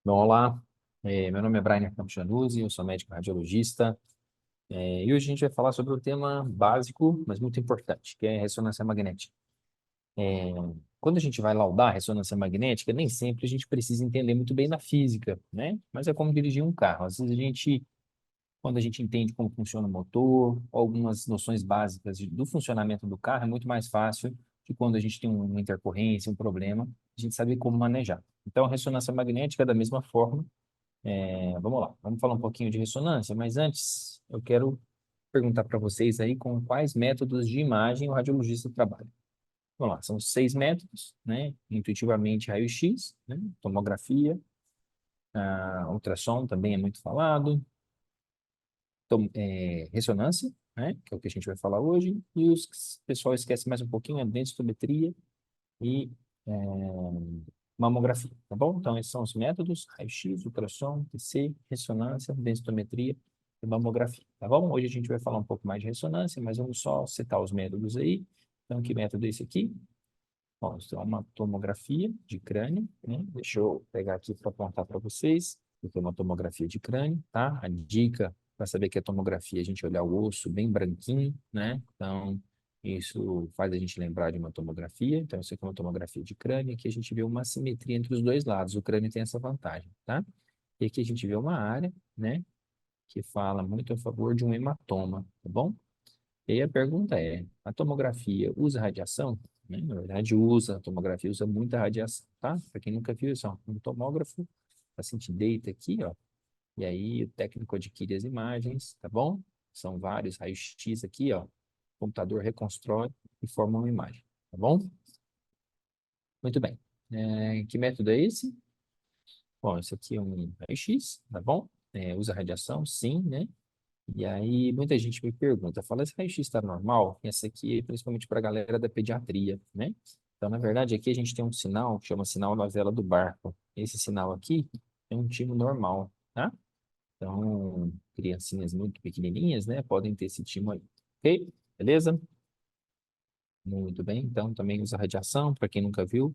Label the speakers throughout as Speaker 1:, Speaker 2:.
Speaker 1: Bom, olá, meu nome é Brian Campos Januzzi, eu sou médico radiologista, e hoje a gente vai falar sobre um tema básico, mas muito importante, que é a ressonância magnética. É, Quando a gente vai laudar a ressonância magnética, nem sempre a gente precisa entender muito bem da física, né? Mas é como dirigir um carro. Às vezes quando a gente entende como funciona o motor, ou algumas noções básicas do funcionamento do carro, é muito mais fácil que quando a gente tem uma intercorrência, um problema, a gente sabe como manejar. Então, a ressonância magnética, da mesma forma, vamos lá, vamos falar um pouquinho de ressonância, mas antes eu quero perguntar para vocês aí com quais métodos de imagem o radiologista trabalha. Vamos lá, são 6 métodos, né? Intuitivamente, raio-x, né? Tomografia, ultrassom também é muito falado, ressonância, né? Que é o que a gente vai falar hoje, e o pessoal esquece mais um pouquinho, a densitometria e é, mamografia, tá bom? Então, esses são os métodos: raio-x, ultrassom, TC, ressonância, densitometria e mamografia, tá bom? Hoje a gente vai falar um pouco mais de ressonância, mas vamos só citar os métodos aí. Então, que método é esse aqui? Bom, isso é uma tomografia de crânio, né? Deixa eu pegar aqui para apontar para vocês. Isso é uma tomografia de crânio, tá? A dica para saber que é tomografia, a gente olhar o osso bem branquinho, né? Então, isso faz a gente lembrar de uma tomografia. Então, isso aqui é uma tomografia de crânio. Aqui a gente vê uma simetria entre os dois lados. O crânio tem essa vantagem, tá? E aqui a gente vê uma área, né? Que fala muito a favor de um hematoma, tá bom? E aí a pergunta é, a tomografia usa radiação? Né? Na verdade, usa, a tomografia usa muita radiação, tá? Para quem nunca viu isso, ó, um tomógrafo, o paciente deita aqui, ó, e aí o técnico adquire as imagens, tá bom? São vários raios-x aqui, ó, o computador reconstrói e forma uma imagem, tá bom? Muito bem. Que método é esse? Bom, esse aqui é um raio-x, tá bom? Usa radiação, sim, né? E aí, muita gente me pergunta, fala, esse raio-x está normal? Essa aqui é principalmente para a galera da pediatria, né? Então, na verdade, aqui a gente tem um sinal que chama sinal na vela do barco. Esse sinal aqui é um timo normal, tá? Então, criancinhas muito pequenininhas, né, podem ter esse timo aí. Ok? Beleza? Muito bem. Então, também usa radiação, para quem nunca viu,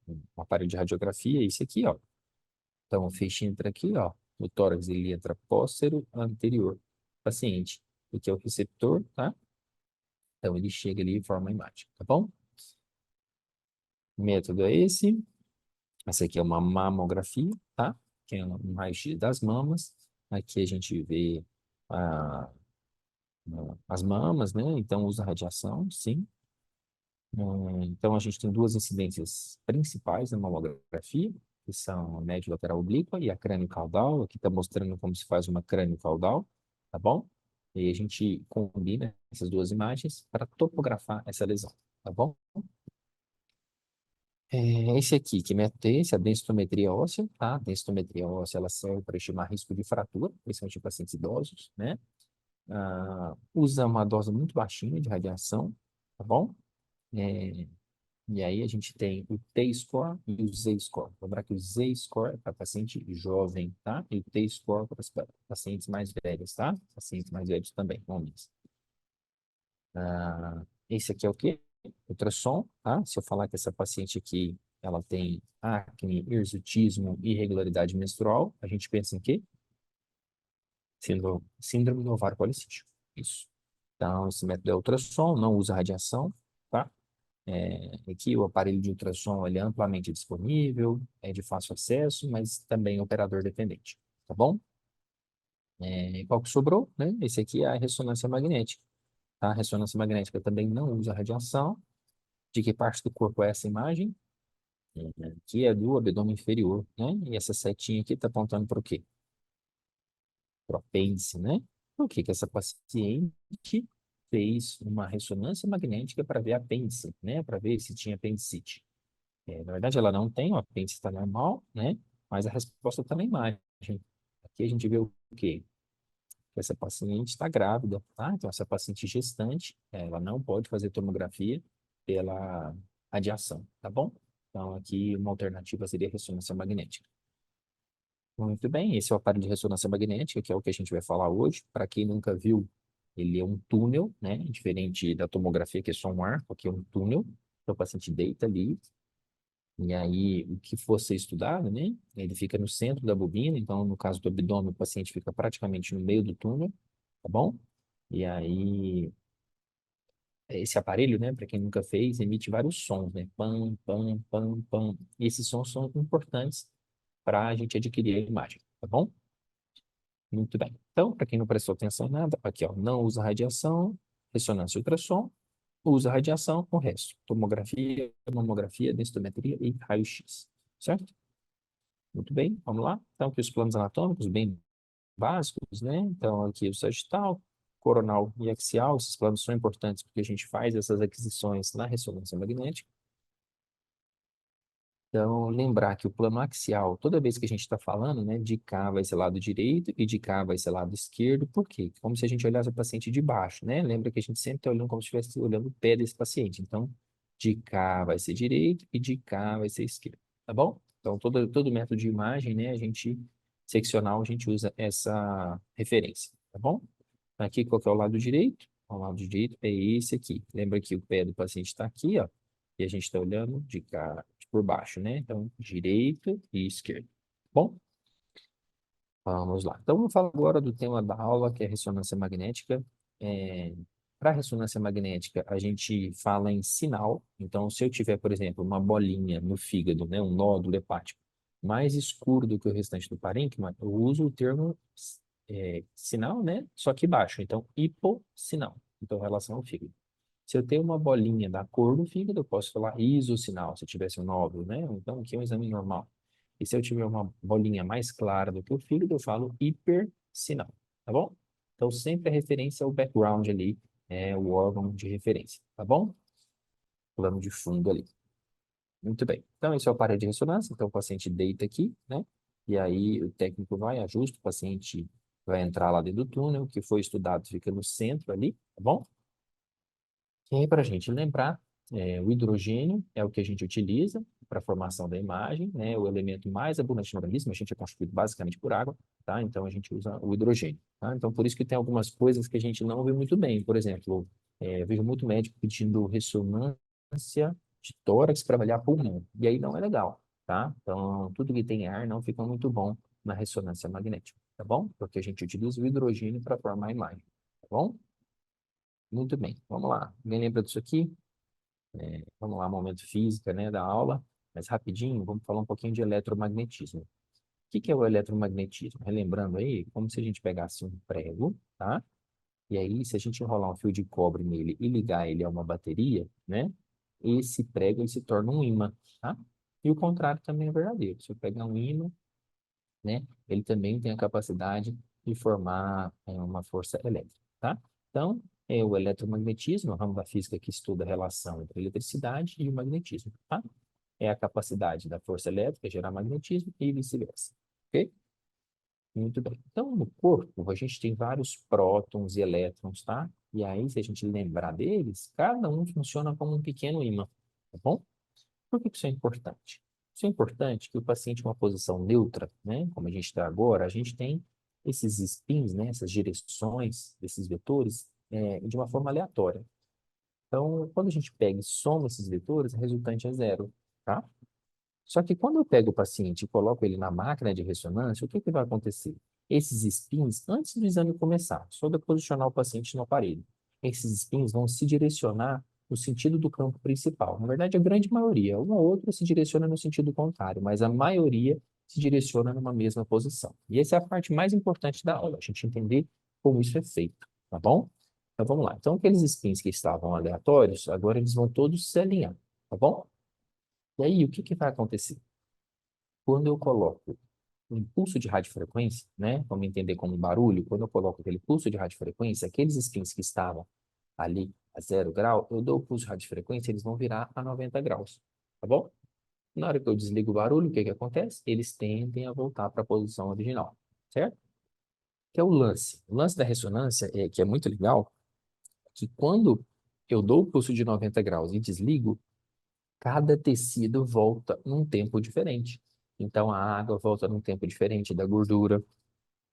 Speaker 1: um aparelho de radiografia, esse aqui, ó. Então, o feixe entra aqui, ó. O tórax, ele entra póstero anterior do paciente, o que é o receptor, tá? Então, ele chega ali e forma a imagem, tá bom? O método é esse. Essa aqui é uma mamografia, tá? Que é um raio-x das mamas. Aqui a gente vê a, as mamas, né? Então, usa radiação, sim. Então, a gente tem duas incidências principais na mamografia, que são a médio lateral oblíqua e a crânio-caudal. Aqui está mostrando como se faz uma crânio-caudal, tá bom? E a gente combina essas duas imagens para topografar essa lesão, tá bom? Esse aqui, que método é esse? A densitometria óssea, tá? A densitometria óssea, ela serve para estimar risco de fratura, principalmente em pacientes idosos, né? Usa uma dose muito baixinha de radiação, tá bom? É, E aí a gente tem o T-score e o Z-score. Lembrar que o Z-score é para paciente jovem, tá? E o T-score para pacientes mais velhos, tá? Pacientes mais velhos também, homens. Esse aqui é o quê? Ultrassom, tá? Se eu falar que essa paciente aqui, ela tem acne, hirsutismo, irregularidade menstrual, a gente pensa em quê? Síndrome do ovário policístico. Isso. Então, esse método é ultrassom, não usa radiação, tá? Aqui o aparelho de ultrassom ele é amplamente disponível, é de fácil acesso, mas também operador dependente, tá bom? Qual que sobrou, né? Esse aqui é a ressonância magnética, tá? A ressonância magnética também não usa radiação. De que parte do corpo é essa imagem? Que é do abdômen inferior, né? E essa setinha aqui está apontando para o quê? Para o apêndice, né? Por que que essa paciente fez uma ressonância magnética para ver apêndice, né? Para ver se tinha apendicite? Na verdade, ela não tem, o apêndice está normal, né? Mas a resposta está na imagem. Aqui a gente vê o quê? Que essa paciente está grávida, tá? Então, essa paciente gestante, ela não pode fazer tomografia pela radiação, tá bom? Então, aqui uma alternativa seria a ressonância magnética. Muito bem, esse é o aparelho de ressonância magnética, que é o que a gente vai falar hoje. Para quem nunca viu, ele é um túnel, né? Diferente da tomografia, que é só um arco, aqui é um túnel. Então, o paciente deita ali, E aí, o que for ser estudado, né? Ele fica no centro da bobina, então, no caso do abdômen, o paciente fica praticamente no meio do túnel, tá bom? E aí, esse aparelho, né, para quem nunca fez, emite vários sons, né? Pam, pam, pam, pam. E esses sons são importantes para a gente adquirir a imagem, tá bom? Muito bem. Então, para quem não prestou atenção em nada, aqui, ó, não usa radiação, ressonância e ultrassom, usa radiação, o resto. Tomografia, mamografia, densitometria e raio-x, certo? Muito bem, vamos lá. Então, aqui os planos anatômicos bem básicos, né? Então, aqui o sagital, coronal e axial, esses planos são importantes porque a gente faz essas aquisições na ressonância magnética. Então, lembrar que o plano axial, toda vez que a gente está falando, né, de cá vai ser lado direito e de cá vai ser lado esquerdo, por quê? Como se a gente olhasse o paciente de baixo, né? Lembra que a gente sempre está olhando como se estivesse olhando o pé desse paciente. Então, de cá vai ser direito e de cá vai ser esquerdo, tá bom? Então, todo método de imagem, né, a gente, seccional, a gente usa essa referência, tá bom? Aqui, qual que é o lado direito? O lado direito é esse aqui. Lembra que o pé do paciente está aqui, ó, e a gente está olhando de cá, por baixo, né? Então, direito e esquerdo. Bom, vamos lá. Então, vamos falar agora do tema da aula, que é ressonância magnética. Para ressonância magnética, a gente fala em sinal. Então, se eu tiver, por exemplo, uma bolinha no fígado, né, um nódulo hepático, mais escuro do que o restante do parênquima, eu uso o termo sinal, né? Só que baixo. Então, hipossinal. Então, em relação ao fígado. Se eu tenho uma bolinha da cor do fígado, eu posso falar isossinal, se eu tivesse um nódulo, né? Então, aqui é um exame normal. E se eu tiver uma bolinha mais clara do que o fígado, eu falo hipersinal, tá bom? Então, sempre a referência ao background ali, é o órgão de referência, tá bom? Plano de fundo ali. Muito bem. Então, esse é o aparelho de ressonância. Então, o paciente deita aqui, né? E aí, o técnico vai, ajusta, o paciente vai entrar lá dentro do túnel, o que foi estudado fica no centro ali, tá bom? E aí, para a gente lembrar, o hidrogênio é o que a gente utiliza para a formação da imagem, né? O elemento mais abundante no organismo, a gente é constituído basicamente por água, tá? Então, a gente usa o hidrogênio, tá? Então, por isso que tem algumas coisas que a gente não vê muito bem. Por exemplo, eu vejo muito médico pedindo ressonância de tórax para avaliar pulmão, e aí não é legal, tá? Então, tudo que tem ar não fica muito bom na ressonância magnética, tá bom? Porque a gente utiliza o hidrogênio para formar a imagem, tá bom? Muito bem, vamos lá. Alguém lembra disso aqui? Vamos lá, momento física, né, da aula. Mas rapidinho, vamos falar um pouquinho de eletromagnetismo. O que que é o eletromagnetismo? Relembrando aí, como se a gente pegasse um prego, tá? E aí, se a gente enrolar um fio de cobre nele e ligar ele a uma bateria, né? Esse prego ele se torna um ímã, tá? E o contrário também é verdadeiro. Se eu pegar um ímã, né? Ele também tem a capacidade de formar uma força elétrica, tá? Então, é o eletromagnetismo, o ramo da física que estuda a relação entre a eletricidade e o magnetismo, tá? É a capacidade da força elétrica gerar magnetismo e vice-versa, ok? Muito bem. Então, no corpo, a gente tem vários prótons e elétrons, tá? E aí, se a gente lembrar deles, cada um funciona como um pequeno ímã, tá bom? Por que que isso é importante? Isso é importante que o paciente em uma posição neutra, né, como a gente está agora, a gente tem esses spins, né, essas direções desses vetores, de uma forma aleatória. Então, quando a gente pega e soma esses vetores, o resultante é zero, tá? Só que quando eu pego o paciente e coloco ele na máquina de ressonância, o que que vai acontecer? Esses spins, antes do exame começar, só de eu posicionar o paciente no aparelho, esses spins vão se direcionar no sentido do campo principal. Na verdade, a grande maioria, uma ou outra se direciona no sentido contrário, mas a maioria se direciona numa mesma posição. E essa é a parte mais importante da aula, a gente entender como isso é feito, tá bom? Então vamos lá. Então, aqueles spins que estavam aleatórios, agora eles vão todos se alinhar, tá bom? E aí, o que que vai acontecer? Quando eu coloco um impulso de radiofrequência, né? Vamos entender como um barulho. Quando eu coloco aquele pulso de radiofrequência, aqueles spins que estavam ali a 0 grau, eu dou o pulso de radiofrequência, eles vão virar a 90 graus, tá bom? Na hora que eu desligo o barulho, o que que acontece? Eles tendem a voltar para a posição original, certo? Que é o lance. O lance da ressonância, que é muito legal, que quando eu dou o pulso de 90 graus e desligo, cada tecido volta num tempo diferente. Então, a água volta num tempo diferente da gordura,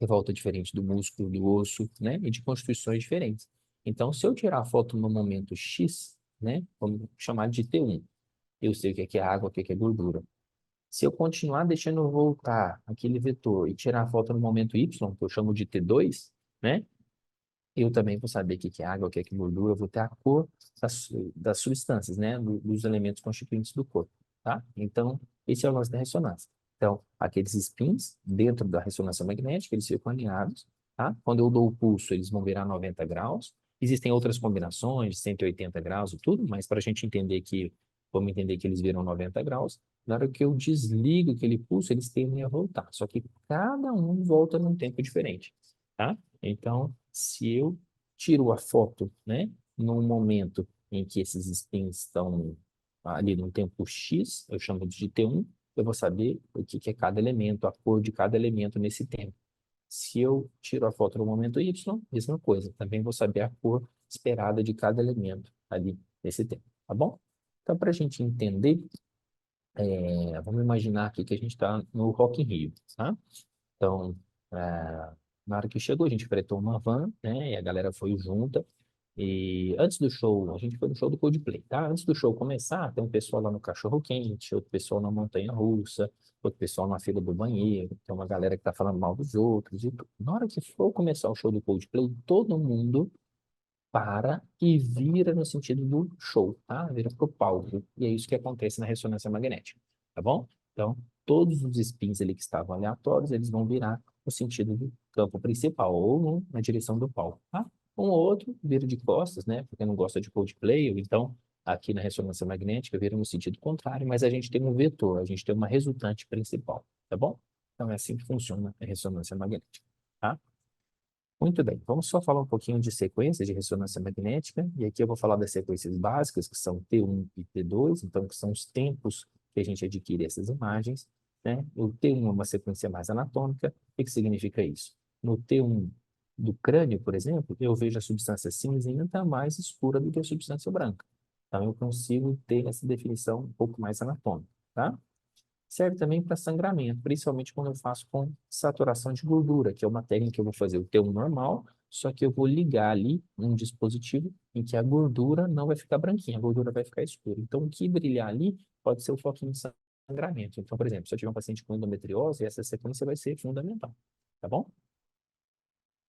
Speaker 1: volta diferente do músculo, do osso, né? E de constituições diferentes. Então, se eu tirar a foto no momento X, né? Vamos chamar de T1. eu sei o que é água, o que é gordura. Se eu continuar deixando voltar aquele vetor e tirar a foto no momento y, que eu chamo de T2, né? Eu também vou saber o que é água, o que é gordura, eu vou ter a cor das substâncias, né? Dos elementos constituintes do corpo, tá? Então, esse é o lance da ressonância. Então, aqueles spins dentro da ressonância magnética, eles ficam alinhados, tá? Quando eu dou o pulso, eles vão virar 90 graus. Existem outras combinações, 180 graus e tudo, mas para a gente entender que, vamos entender que eles viram 90 graus, na hora que eu desligo aquele pulso, eles tendem a voltar. Só que cada um volta num tempo diferente, tá? Então, se eu tiro a foto, né, num momento em que esses spins estão ali no tempo X, eu chamo de T1, eu vou saber o que é cada elemento, a cor de cada elemento nesse tempo. Se eu tiro a foto no momento Y, mesma coisa, também vou saber a cor esperada de cada elemento ali nesse tempo, tá bom? Então, para a gente entender, vamos imaginar aqui que a gente está no Rock in Rio, tá? Então, na hora que chegou, a gente fretou uma van, né? E a galera foi junta. E antes do show, a gente foi no show do Coldplay, tá? Antes do show começar, tem um pessoal lá no cachorro-quente, outro pessoal na montanha-russa, outro pessoal na fila do banheiro, tem uma galera que tá falando mal dos outros e tudo. Na hora que for começar o show do Coldplay, todo mundo para e vira no sentido do show, tá? Vira pro palco. E é isso que acontece na ressonância magnética, tá bom? Então, todos os spins ali que estavam aleatórios, eles vão virar no sentido do campo principal, ou na direção do palco, tá? Um ou outro vira de costas, né? Porque não gosta de Coldplay, ou então, aqui na ressonância magnética, vira no sentido contrário, mas a gente tem um vetor, a gente tem uma resultante principal, tá bom? Então, é assim que funciona a ressonância magnética, tá? Muito bem, vamos só falar um pouquinho de sequências de ressonância magnética, e aqui eu vou falar das sequências básicas, que são T1 e T2, então que são os tempos que a gente adquire essas imagens, né? O T1 é uma sequência mais anatômica, o que significa isso? No T1 do crânio, por exemplo, eu vejo a substância cinzenta mais escura do que a substância branca. Então eu consigo ter essa definição um pouco mais anatômica, tá? Serve também para sangramento, principalmente quando eu faço com saturação de gordura, que é uma técnica que eu vou fazer o teu normal, só que eu vou ligar ali um dispositivo em que a gordura não vai ficar branquinha, a gordura vai ficar escura. Então, o que brilhar ali pode ser o foquinho de sangramento. Então, por exemplo, se eu tiver um paciente com endometriose, essa sequência vai ser fundamental, tá bom?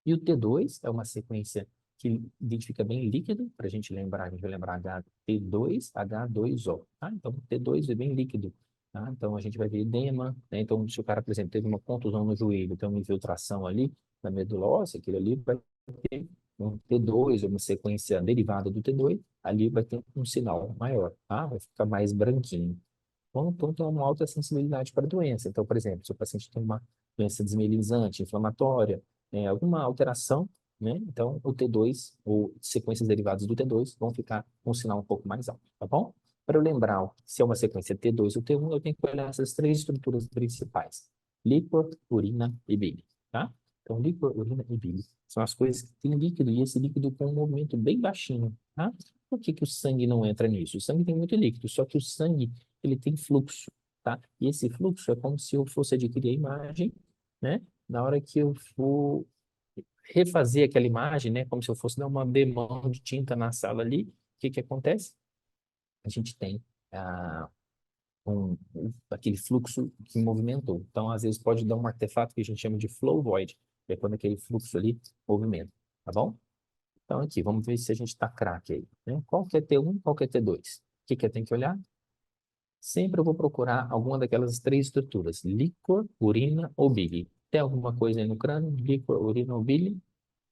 Speaker 1: E o T2 é uma sequência que identifica bem líquido, para a gente lembrar, a gente vai lembrar HT2, H2O, tá? Então, o T2 é bem líquido, tá? Então, a gente vai ver edema, né? Então, se o cara, por exemplo, teve uma contusão no joelho, tem uma infiltração ali na medula óssea, aquele ali vai ter um T2, uma sequência derivada do T2, ali vai ter um sinal maior, tá? Vai ficar mais branquinho. Então, tem uma alta sensibilidade para a doença. Então, por exemplo, se o paciente tem uma doença desmielizante, inflamatória, alguma alteração, né? Então, o T2 ou sequências derivadas do T2 vão ficar com um sinal um pouco mais alto, tá bom? Para eu lembrar se é uma sequência T2 ou T1, eu tenho que olhar essas três estruturas principais: líquor, urina e bile, tá? Então, líquor, urina e bile são as coisas que têm líquido, e esse líquido com um movimento bem baixinho, tá? Por que que o sangue não entra nisso? O sangue tem muito líquido, só que o sangue ele tem fluxo, tá? E esse fluxo é como se eu fosse adquirir a imagem, né? Na hora que eu for refazer aquela imagem, né? Como se eu fosse dar uma demão de tinta na sala ali, o que que acontece? A gente tem aquele fluxo que movimentou. Então, às vezes, pode dar um artefato que a gente chama de flow void, que é quando aquele fluxo ali movimenta, tá bom? Então, aqui, vamos ver se a gente está craque aí, né? Qual que é T1, qual que é T2? O que que eu tenho que olhar? Sempre eu vou procurar alguma daquelas três estruturas: líquor, urina ou bile. Tem alguma coisa aí no crânio? Líquor, urina ou bile?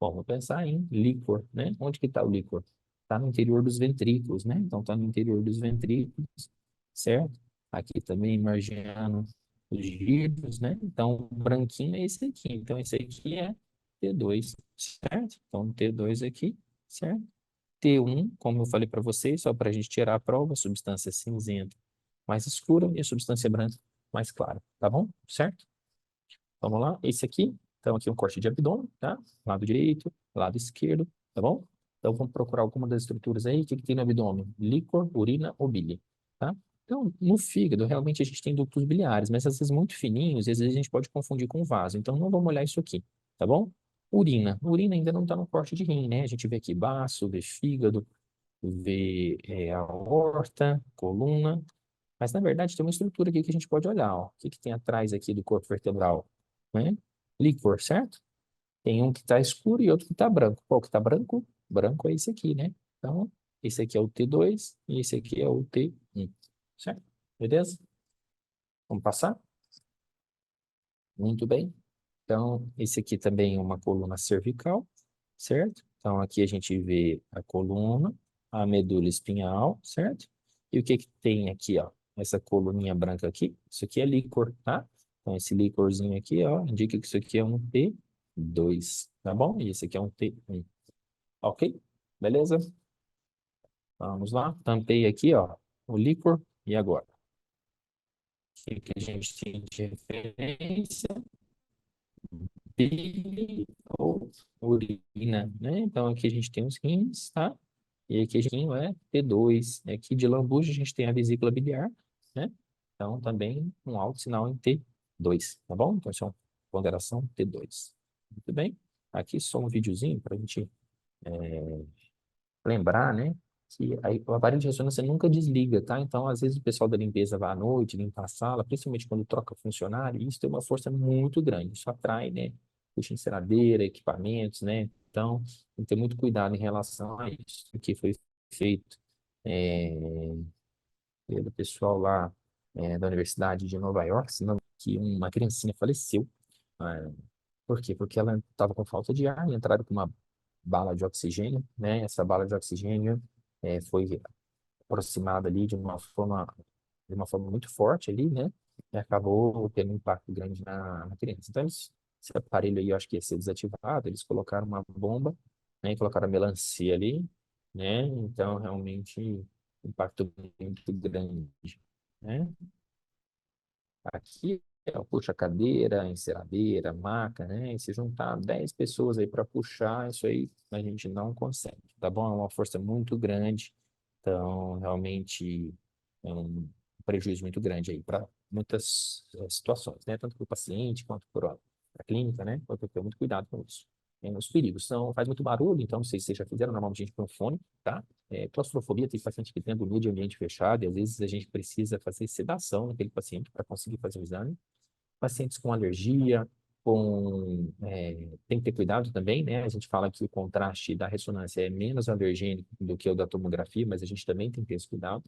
Speaker 1: Bom, vou pensar em líquor, né? Onde que está o líquor? Está no interior dos ventrículos, né? Então, está no interior dos ventrículos, certo? Aqui também margeando os gírios, né? Então, o branquinho é esse aqui. Então, esse aqui é T2, certo? Então, T2 aqui, certo? T1, como eu falei para vocês, só para a gente tirar a prova, substância cinzenta mais escura e a substância branca mais clara, tá bom? Certo? Vamos lá, esse aqui, então aqui um corte de abdômen, tá? Lado direito, lado esquerdo, tá bom? Então vamos procurar alguma das estruturas aí, o que que tem no abdômen? Líquor, urina ou bile, tá? Então, no fígado, realmente a gente tem ductos biliares, mas às vezes muito fininhos, e às vezes a gente pode confundir com vaso, então não vamos olhar isso aqui, tá bom? Urina. Urina ainda não está no corte de rim, né? A gente vê aqui baço, vê fígado, vê aorta, coluna, Mas, na verdade, tem uma estrutura aqui que a gente pode olhar, ó. O que que tem atrás aqui do corpo vertebral? Né? Líquor, certo? Tem um que está escuro e outro que está branco. Qual que está branco? Branco é esse aqui, né? Então, esse aqui é o T2 e esse aqui é o T1, certo? Beleza? Vamos passar? Muito bem. Então, esse aqui também é uma coluna cervical, certo? Então, aqui a gente vê a coluna, a medula espinhal, certo? E o que que tem aqui, ó? Essa coluninha branca aqui, isso aqui é líquor, tá? Então, esse líquorzinho aqui, ó, indica que isso aqui é um T2, tá bom? E esse aqui é um T1, ok? Beleza? Vamos lá. Tampei aqui, ó, o líquor. E agora? O que que a gente tem de referência? Bile ou urina, né? Então aqui a gente tem os rins, tá? E aqui a gente tem é T2. E aqui de lambuja a gente tem a vesícula biliar, né? Então também um alto sinal em T2, tá bom? Então isso é uma ponderação T2. Muito bem. Aqui só um videozinho para a gente lembrar, né? Que aí, o aparelho de ressonância nunca desliga, tá? Então, às vezes, o pessoal da limpeza vai à noite, limpa a sala, principalmente quando troca funcionário, e isso tem uma força muito grande. Isso atrai, né? Puxa enceradeira, equipamentos, né? Então, tem que ter muito cuidado em relação a isso. Aqui foi feito é, pelo pessoal lá da Universidade de Nova York, senão que uma criancinha faleceu. Ah, por quê? Porque ela estava com falta de ar e entraram com uma bala de oxigênio, né? Essa bala de oxigênio foi aproximada ali de uma forma muito forte ali, né? E acabou tendo um impacto grande na criança. Então, esse aparelho aí, eu acho que ia ser desativado, eles colocaram uma bomba, né? E colocaram a melancia ali, né? Então, realmente, impacto muito grande, né? Aqui, puxa cadeira, enceradeira, maca, né? E se juntar 10 pessoas aí para puxar, isso aí a gente não consegue, tá bom? É uma força muito grande, então realmente é um prejuízo muito grande aí para muitas situações, né? Tanto para o paciente quanto para a clínica, né? Então, tem que ter muito cuidado com isso. Os perigos são, faz muito barulho, então não sei se vocês já fizeram, normalmente a gente põe um fone, tá? Claustrofobia, tem paciente que tem agonia de ambiente fechado, e às vezes a gente precisa fazer sedação naquele paciente para conseguir fazer o exame. Pacientes com alergia, tem que ter cuidado também, né? A gente fala que o contraste da ressonância é menos alergênico do que o da tomografia, mas a gente também tem que ter esse cuidado.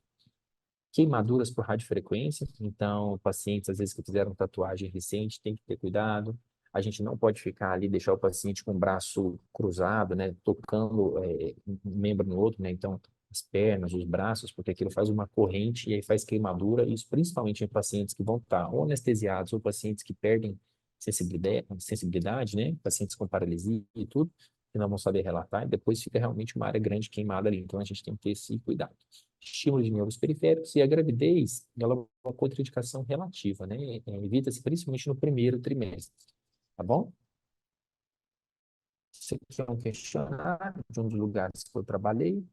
Speaker 1: Queimaduras por radiofrequência, então, pacientes, às vezes, que fizeram tatuagem recente, tem que ter cuidado. A gente não pode ficar ali, deixar o paciente com o braço cruzado, né, tocando um membro no outro, né, então, as pernas, os braços, porque aquilo faz uma corrente e aí faz queimadura, isso principalmente em pacientes que vão estar ou anestesiados ou pacientes que perdem sensibilidade, né, pacientes com paralisia e tudo, que não vão saber relatar, e depois fica realmente uma área grande queimada ali, então a gente tem que ter esse cuidado. Estímulo de nervos periféricos e a gravidez, ela é uma contraindicação relativa, né? Evita-se principalmente no primeiro trimestre, tá bom? Isso aqui é um questionário de um dos lugares que eu trabalhei,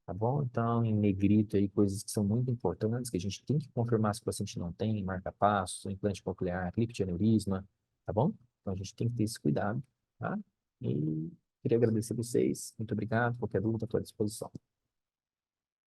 Speaker 1: tá bom? Então, em negrito aí, coisas que são muito importantes, que a gente tem que confirmar se o paciente não tem, marca-passo, implante coclear, clipe de aneurisma, tá bom? Então, a gente tem que ter esse cuidado, tá? E queria agradecer vocês, muito obrigado, qualquer dúvida, estou à disposição.